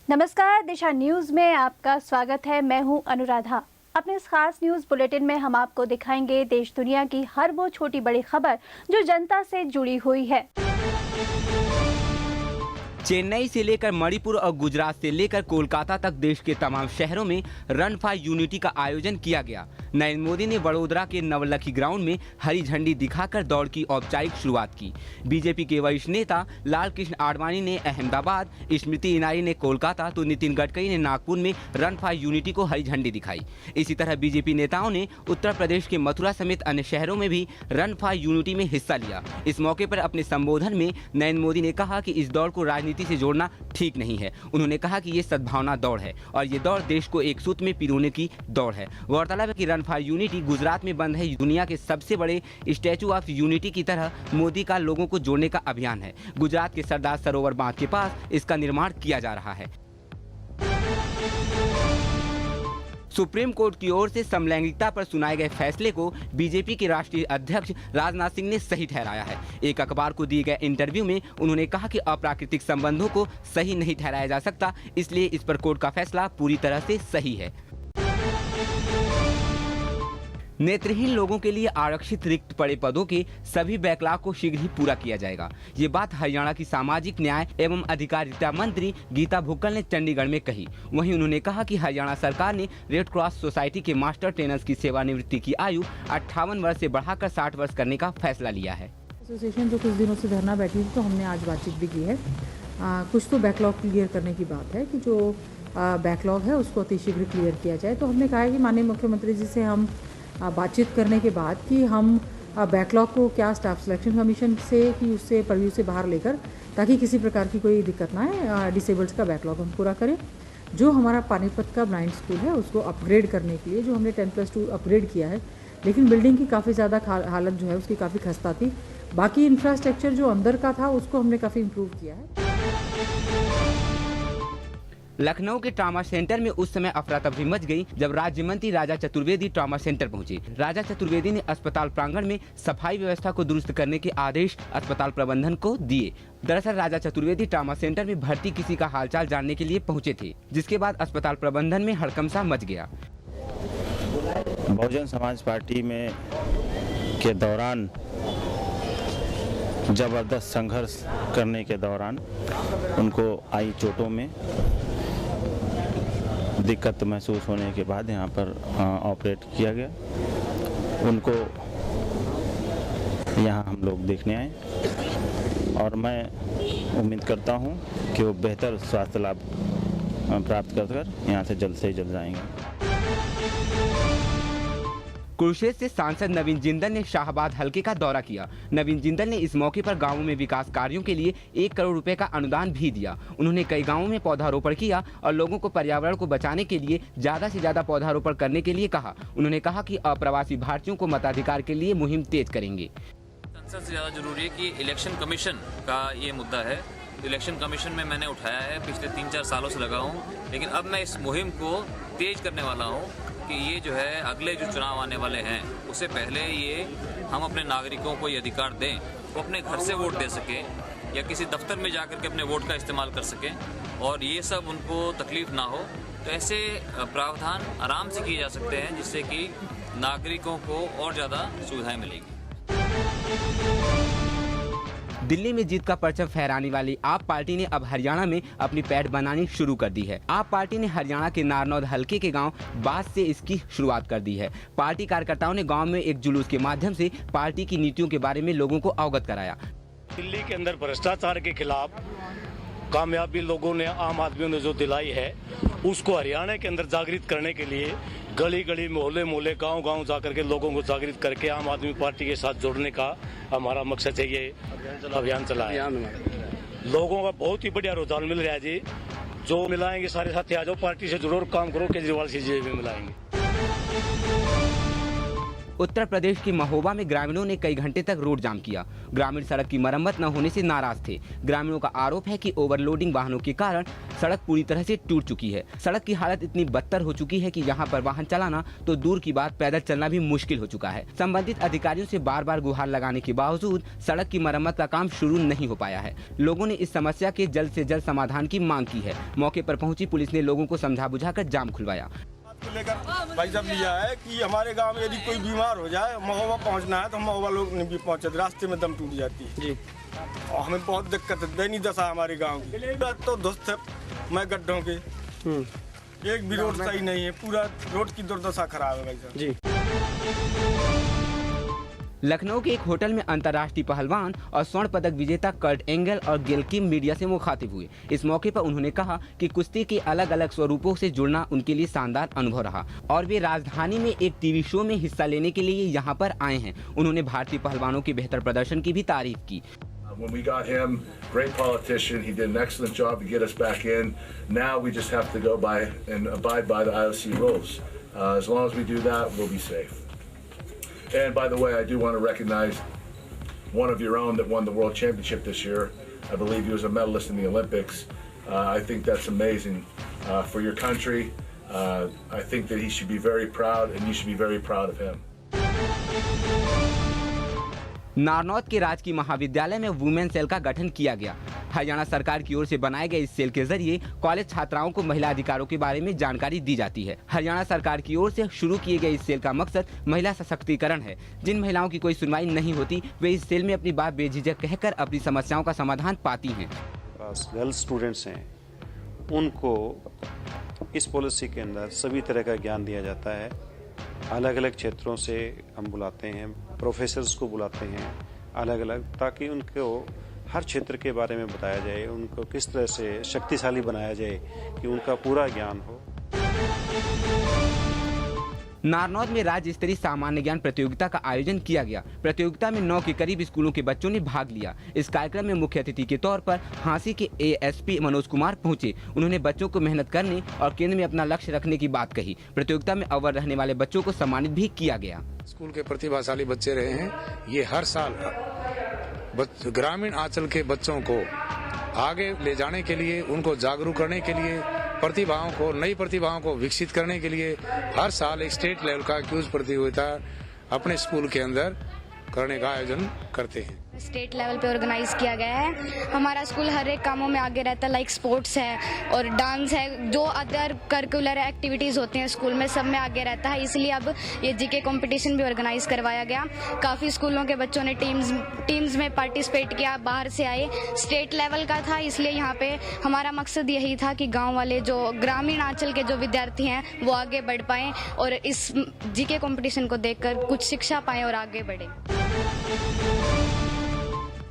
नमस्कार, दिशा न्यूज में आपका स्वागत है। मैं हूं अनुराधा। अपने इस खास न्यूज बुलेटिन में हम आपको दिखाएंगे देश दुनिया की हर वो छोटी बड़ी खबर जो जनता से जुड़ी हुई है। चेन्नई से लेकर मणिपुर और गुजरात से लेकर कोलकाता तक देश के तमाम शहरों में रन फॉर यूनिटी का आयोजन किया गया। नरेंद्र मोदी ने वडोदरा के नवलखी ग्राउंड में हरी झंडी दिखाकर दौड़ की औपचारिक शुरुआत की। बीजेपी के वरिष्ठ नेता लाल कृष्ण आडवाणी ने अहमदाबाद, स्मृति ईरानी ने कोलकाता तो नितिन गडकरी ने नागपुर में रन फॉर यूनिटी को हरी झंडी दिखाई। इसी तरह बीजेपी नेताओं ने उत्तर प्रदेश के मथुरा समेत अन्य शहरों में भी रन फॉर यूनिटी में हिस्सा लिया। इस मौके पर अपने संबोधन में नरेंद्र मोदी ने कहा कि इस दौड़ को राजनीति से जोड़ना ठीक नहीं है। उन्होंने कहा कि ये सद्भावना दौड़ है और ये दौड़ देश को एक सूत्र में पिरोने की दौड़ है। गौरतलब है कि रन फॉर यूनिटी गुजरात में बंद है दुनिया के सबसे बड़े स्टैचू ऑफ यूनिटी की तरह मोदी का लोगों को जोड़ने का अभियान है। गुजरात के सरदार सरोवर बांध के पास इसका निर्माण किया जा रहा है। सुप्रीम कोर्ट की ओर से समलैंगिकता पर सुनाए गए फैसले को बीजेपी के राष्ट्रीय अध्यक्ष राजनाथ सिंह ने सही ठहराया है। एक अखबार को दिए गए इंटरव्यू में उन्होंने कहा कि अप्राकृतिक संबंधों को सही नहीं ठहराया जा सकता, इसलिए इस पर कोर्ट का फैसला पूरी तरह से सही है। नेत्रहीन लोगों के लिए आरक्षित रिक्त पड़े पदों के सभी बैकलॉग को शीघ्र ही पूरा किया जाएगा। ये बात हरियाणा की सामाजिक न्याय एवं अधिकारिता मंत्री गीता भुक्कल ने चंडीगढ़ में कही। वहीं उन्होंने कहा कि हरियाणा सरकार ने रेड क्रॉस सोसाइटी के मास्टर ट्रेनर्स की सेवानिवृत्ति की आयु 58 वर्ष से बढ़ाकर 60 वर्ष करने का फैसला लिया है। एसोसिएशन जो कुछ दिनों से धरना बैठी थी, तो हमने आज बातचीत भी की है। कुछ तो बैकलॉग क्लियर करने की बात है कि जो बैकलॉग है उसको अतिशीघ्र क्लियर किया जाए। तो हमने कहा है कि माननीय मुख्यमंत्री जी से हम बातचीत करने के बाद कि हम बैकलॉग को क्या स्टाफ सिलेक्शन कमीशन से कि उससे परव्यू से बाहर लेकर, ताकि किसी प्रकार की कोई दिक्कत ना आए, डिसेबल्स का बैकलॉग हम पूरा करें। जो हमारा पानीपत का ब्लाइंड स्कूल है उसको अपग्रेड करने के लिए जो हमने 10+2 अपग्रेड किया है, लेकिन बिल्डिंग की काफ़ी ज़्यादा हालत जो है उसकी काफ़ी खस्ता थी। बाकी इंफ्रास्ट्रक्चर जो अंदर का था उसको हमने काफ़ी इम्प्रूव किया है। लखनऊ के ट्रॉमा सेंटर में उस समय अफरा तफरी मच गई जब राज्य मंत्री राजा चतुर्वेदी ट्रॉमा सेंटर पहुंचे। राजा चतुर्वेदी ने अस्पताल प्रांगण में सफाई व्यवस्था को दुरुस्त करने के आदेश अस्पताल प्रबंधन को दिए। दरअसल राजा चतुर्वेदी ट्रॉमा सेंटर में भर्ती किसी का हालचाल जानने के लिए पहुंचे थे, जिसके बाद अस्पताल प्रबंधन में हड़कंप मच गया। बहुजन समाज पार्टी में के दौरान जबरदस्त संघर्ष करने के दौरान उनको आई चोटों में दिक्कत महसूस होने के बाद यहाँ पर ऑपरेट किया गया। उनको यहाँ हम लोग देखने आए और मैं उम्मीद करता हूँ कि वो बेहतर स्वास्थ्य लाभ प्राप्त कर यहाँ से जल्द जल्द जाएंगे। कुरुक्षेत्र से सांसद नवीन जिंदल ने शाहबाद हलके का दौरा किया। नवीन जिंदल ने इस मौके पर गांवों में विकास कार्यों के लिए 1 करोड़ रुपए का अनुदान भी दिया। उन्होंने कई गांवों में पौधारोपण किया और लोगों को पर्यावरण को बचाने के लिए ज्यादा से ज्यादा पौधारोपण करने के लिए कहा। उन्होंने कहा कि अप्रवासी भारतीयों को मताधिकार के लिए मुहिम तेज करेंगे। संसद से ज्यादा जरूरी है कि इलेक्शन कमीशन का ये मुद्दा है। इलेक्शन कमीशन में मैंने उठाया है, पिछले 3-4 सालों से लगा हूँ, लेकिन अब मैं इस मुहिम को तेज करने वाला हूँ कि ये जो है अगले जो चुनाव आने वाले हैं उससे पहले ये हम अपने नागरिकों को ये अधिकार दें, वो अपने घर से वोट दे सकें या किसी दफ्तर में जाकर के अपने वोट का इस्तेमाल कर सकें और ये सब उनको तकलीफ ना हो। तो ऐसे प्रावधान आराम से किए जा सकते हैं जिससे कि नागरिकों को और ज़्यादा सुविधाएं मिलेगी। दिल्ली में जीत का परचम फहराने वाली आप पार्टी ने अब हरियाणा में अपनी पैठ बनानी शुरू कर दी है। आप पार्टी ने हरियाणा के नारनौद हलके के गांव बास से इसकी शुरुआत कर दी है। पार्टी कार्यकर्ताओं ने गांव में एक जुलूस के माध्यम से पार्टी की नीतियों के बारे में लोगों को अवगत कराया। दिल्ली के अंदर भ्रष्टाचार के खिलाफ कामयाबी लोगों ने, आम आदमियों ने जो दिलाई है, उसको हरियाणा के अंदर जागृत करने के लिए गली गली, मोहल्ले मोहल्ले, गांव गांव जाकर के लोगों को जागृत करके आम आदमी पार्टी के साथ जोड़ने का हमारा मकसद है। ये अभियान चला है। लोगों का बहुत ही बढ़िया रुझान मिल रहा है जी। जो मिलाएंगे सारे साथी आ जाओ, पार्टी से जुड़ो और काम करो, केजरीवाल से भी मिलाएंगे। उत्तर प्रदेश के महोबा में ग्रामीणों ने कई घंटे तक रोड जाम किया। ग्रामीण सड़क की मरम्मत न होने से नाराज थे। ग्रामीणों का आरोप है कि ओवरलोडिंग वाहनों के कारण सड़क पूरी तरह से टूट चुकी है। सड़क की हालत इतनी बदतर हो चुकी है कि यहाँ पर वाहन चलाना तो दूर की बात, पैदल चलना भी मुश्किल हो चुका है। संबंधित अधिकारियों से बार बार गुहार लगाने के बावजूद सड़क की मरम्मत का काम शुरू नहीं हो पाया है। लोगों ने इस समस्या के जल्द से जल्द समाधान की मांग की है। मौके पर पहुंची पुलिस ने लोगों को समझा बुझाकर जाम खुलवाया। को लेकर भाई साहब लिया है कि हमारे गांव में यदि कोई बीमार हो जाए, महोबा पहुंचना है तो महोबा लोग नहीं भी पहुंचे, रास्ते में दम टूट जाती है जी। और हमें बहुत दिक्कत है, दैनीय दशा हमारे गांव की। तो ध्वस्त है मैं गड्ढों के, एक भी रोड सही नहीं है, पूरा रोड की दुर्दशा खराब है भाई साहब जी। लखनऊ के एक होटल में अंतर्राष्ट्रीय पहलवान और स्वर्ण पदक विजेता कर्ट एंगल और गेल किम मीडिया से मुखातिब हुए। इस मौके पर उन्होंने कहा कि कुश्ती के अलग अलग स्वरूपों से जुड़ना उनके लिए शानदार अनुभव रहा और वे राजधानी में एक टीवी शो में हिस्सा लेने के लिए यहाँ पर आए हैं। उन्होंने भारतीय पहलवानों के बेहतर प्रदर्शन की भी तारीफ की। When we got him, great politician, he did an excellent job to get us back in. Now we just have to go by and abide by the IOC rules. As long as we do that, we'll be safe. And by the way, I do want to recognize one of your own that won the World Championship this year. I believe he was a medalist in the Olympics. I think that's amazing for your country. I think that he should be very proud, and you should be very proud of him. Narnaund के राजकीय महाविद्यालय में women cell का गठन किया गया। हरियाणा सरकार की ओर से बनाए गए इस सेल के जरिए कॉलेज छात्राओं को महिला अधिकारों के बारे में जानकारी दी जाती है। हरियाणा सरकार की ओर से शुरू किए गए इस सेल का मकसद महिला सशक्तिकरण है। जिन महिलाओं की कोई सुनवाई नहीं होती, वे इस सेल में अपनी बात बेझिझक कहकर अपनी समस्याओं का समाधान पाती हैं। गर्ल्स स्टूडेंट्स हैं, उनको इस पॉलिसी के अंदर सभी तरह का ज्ञान दिया जाता है। अलग अलग क्षेत्रों से हम बुलाते हैं, प्रोफेसर्स को बुलाते हैं अलग अलग, ताकि उनको हर क्षेत्र के बारे में बताया जाए, उनको किस तरह से शक्तिशाली बनाया जाए कि उनका पूरा ज्ञान हो। नारनौत में राज्य स्तरीय सामान्य ज्ञान प्रतियोगिता का आयोजन किया गया। प्रतियोगिता में 9 के करीब स्कूलों के बच्चों ने भाग लिया। इस कार्यक्रम में मुख्य अतिथि के तौर पर हांसी के ASP मनोज कुमार पहुंचे। उन्होंने बच्चों को मेहनत करने और केंद्र में अपना लक्ष्य रखने की बात कही। प्रतियोगिता में अव्वल रहने वाले बच्चों को सम्मानित भी किया गया। स्कूल के प्रतिभाशाली बच्चे रहे हैं। ये हर साल ग्रामीण आंचल के बच्चों को आगे ले जाने के लिए, उनको जागरूक करने के लिए, प्रतिभाओं को, नई प्रतिभाओं को विकसित करने के लिए हर साल एक स्टेट लेवल का क्विज प्रतियोगिता अपने स्कूल के अंदर करने का आयोजन करते हैं। स्टेट लेवल पे ऑर्गेनाइज किया गया है। हमारा स्कूल हर एक कामों में आगे रहता है, लाइक स्पोर्ट्स है और डांस है, जो अदर करिकुलर एक्टिविटीज़ होती हैं स्कूल में, सब में आगे रहता है। इसलिए अब ये GK कंपटीशन भी ऑर्गेनाइज करवाया गया। काफ़ी स्कूलों के बच्चों ने टीम्स में पार्टिसिपेट किया, बाहर से आए। स्टेट लेवल का था, इसलिए यहाँ पे हमारा मकसद यही था कि गाँव वाले जो ग्रामीण आंचल के जो विद्यार्थी हैं वो आगे बढ़ पाएँ और इस GK कंपटीशन को देखकर कुछ शिक्षा पाएँ और आगे बढ़ें।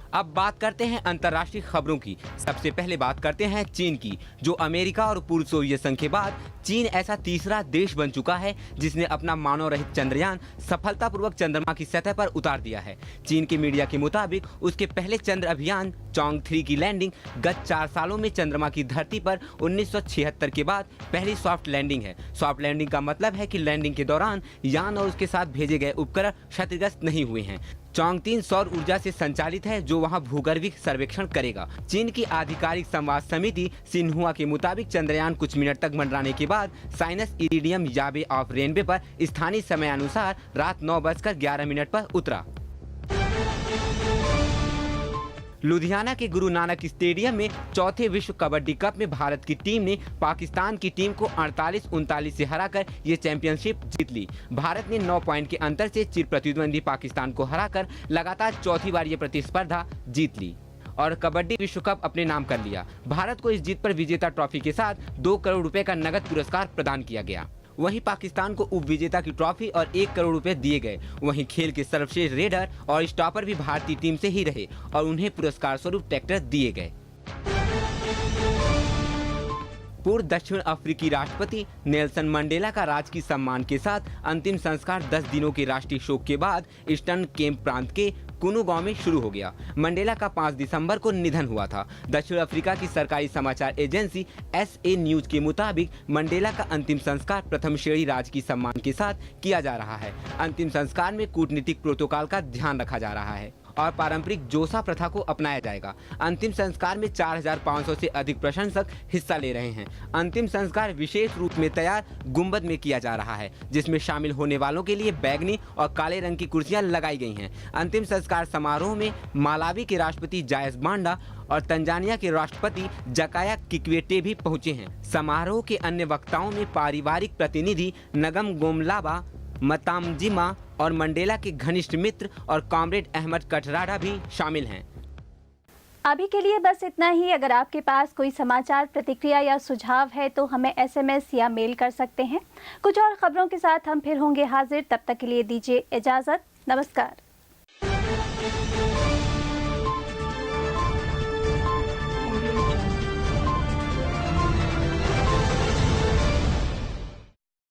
अब बात करते हैं अंतर्राष्ट्रीय खबरों की। सबसे पहले बात करते हैं चीन की, जो अमेरिका और पूर्व सोवियत संघ के बाद चीन ऐसा तीसरा देश बन चुका है जिसने अपना मानव रहित चंद्रयान सफलतापूर्वक चंद्रमा की सतह पर उतार दिया है। चीन के मीडिया के मुताबिक उसके पहले चंद्र अभियान चॉन्ग 3 की लैंडिंग गत 4 सालों में चंद्रमा की धरती पर 1976 के बाद पहली सॉफ्ट लैंडिंग है। सॉफ्ट लैंडिंग का मतलब है कि लैंडिंग के दौरान यान और उसके साथ भेजे गए उपकरण क्षतिग्रस्त नहीं हुए हैं। चॉन्ग 3 सौर ऊर्जा से संचालित है, जो वहां भूगर्भिक सर्वेक्षण करेगा। चीन की आधिकारिक संवाद समिति सिन्हुआ के मुताबिक चंद्रयान कुछ मिनट तक मंडराने के बाद साइनस इरिडियम याबे ऑफ रेनबे पर स्थानीय समय अनुसार रात 9:11 पर उतरा। लुधियाना के गुरु नानक स्टेडियम में चौथे विश्व कबड्डी कप में भारत की टीम ने पाकिस्तान की टीम को 48-39 से हराकर ये चैंपियनशिप जीत ली। भारत ने 9 पॉइंट के अंतर से चिर प्रतिद्वंदी पाकिस्तान को हराकर लगातार चौथी बार ये प्रतिस्पर्धा जीत ली और कबड्डी विश्व कप अपने नाम कर लिया। भारत को इस जीत पर विजेता ट्रॉफी के साथ 2 करोड़ रुपए का नगद पुरस्कार प्रदान किया गया। वहीं पाकिस्तान को उप विजेता की ट्रॉफी और 1 करोड़ रुपए दिए गए। वहीं खेल के सर्वश्रेष्ठ रेडर और स्टॉपर भी भारतीय टीम से ही रहे और उन्हें पुरस्कार स्वरूप ट्रैक्टर दिए गए। पूर्व दक्षिण अफ्रीकी राष्ट्रपति नेल्सन मंडेला का राजकीय सम्मान के साथ अंतिम संस्कार 10 दिनों के राष्ट्रीय शोक के बाद ईस्टर्न केप प्रांत के कुनु गांव में शुरू हो गया। मंडेला का 5 दिसंबर को निधन हुआ था। दक्षिण अफ्रीका की सरकारी समाचार एजेंसी SA न्यूज के मुताबिक मंडेला का अंतिम संस्कार प्रथम श्रेणी राजकीय सम्मान के साथ किया जा रहा है। अंतिम संस्कार में कूटनीतिक प्रोटोकॉल का ध्यान रखा जा रहा है और पारंपरिक जोसा प्रथा को अपनाया जाएगा। अंतिम संस्कार में 4500 से अधिक प्रशंसक हिस्सा ले रहे हैं। अंतिम संस्कार विशेष रूप में तैयार गुंबद में किया जा रहा है, जिसमें शामिल होने वालों के लिए बैगनी और काले रंग की कुर्सियां लगाई गई हैं। अंतिम संस्कार समारोह में मालावी के राष्ट्रपति जायस बांडा और तंजानिया के राष्ट्रपति जकाया किक्वेटे भी पहुंचे हैं। समारोह के अन्य वक्ताओं में पारिवारिक प्रतिनिधि नगम गोमलाबा, मतामजिमा और मंडेला के घनिष्ठ मित्र और कॉमरेड अहमद कटराडा भी शामिल हैं। अभी के लिए बस इतना ही। अगर आपके पास कोई समाचार, प्रतिक्रिया या सुझाव है तो हमें SMS या मेल कर सकते हैं। कुछ और खबरों के साथ हम फिर होंगे हाजिर। तब तक के लिए दीजिए इजाजत। नमस्कार।